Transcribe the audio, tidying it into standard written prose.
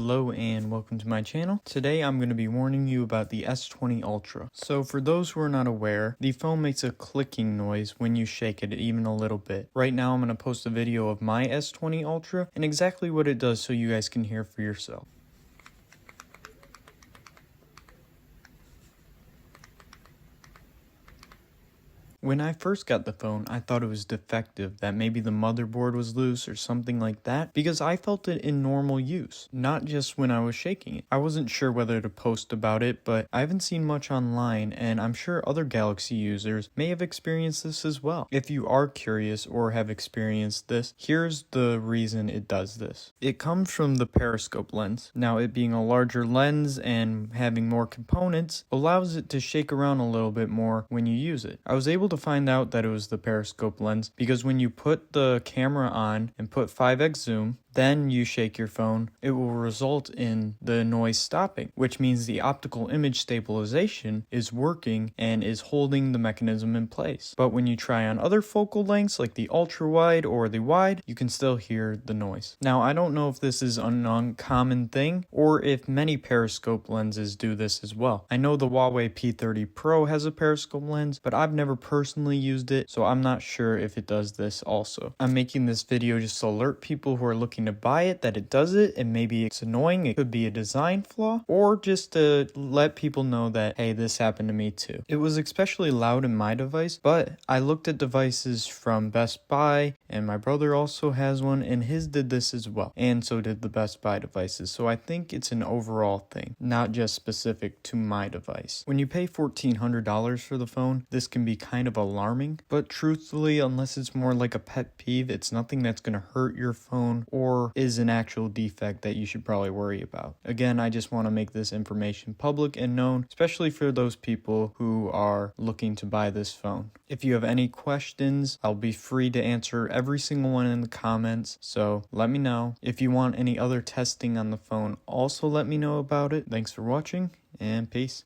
Hello and welcome to my channel. Today I'm going to be warning you about the S20 Ultra. So for those who are not aware, the phone makes a clicking noise when you shake it even a little bit. Right now I'm going to post a video of my S20 Ultra and exactly what it does so you guys can hear for yourself. When I first got the phone, I thought it was defective, that maybe the motherboard was loose or something like that, because I felt it in normal use, not just when I was shaking it. I wasn't sure whether to post about it, but I haven't seen much online, and I'm sure other Galaxy users may have experienced this as well. If you are curious or have experienced this, here's the reason it does this. It comes from the periscope lens. Now, it being a larger lens and having more components allows it to shake around a little bit more when you use it. I was able to find out that it was the periscope lens because when you put the camera on and put 5x zoom, then you shake your phone, it will result in the noise stopping, which means the optical image stabilization is working and is holding the mechanism in place. But when you try on other focal lengths like the ultra wide or the wide, you can still hear the noise. Now, I don't know if this is an uncommon thing or if many periscope lenses do this as well. I know the Huawei P30 Pro has a periscope lens, but I've never personally used it, so I'm not sure if it does this also. I'm making this video just to alert people who are looking to buy it that it does it, and maybe it's annoying, it could be a design flaw, or just to let people know that, hey, this happened to me too. It was especially loud in my device, but I looked at devices from Best Buy, and my brother also has one, and his did this as well, and so did the Best Buy devices, so I think it's an overall thing, not just specific to my device. When you pay $1,400 for the phone, this can be kind of alarming, but truthfully, unless it's more like a pet peeve, it's nothing that's going to hurt your phone or is an actual defect that you should probably worry about. Again, I just want to make this information public and known, especially for those people who are looking to buy this phone. If you have any questions, I'll be free to answer every single one in the comments, so let me know. If you want any other testing on the phone, also let me know about it. Thanks for watching, and peace.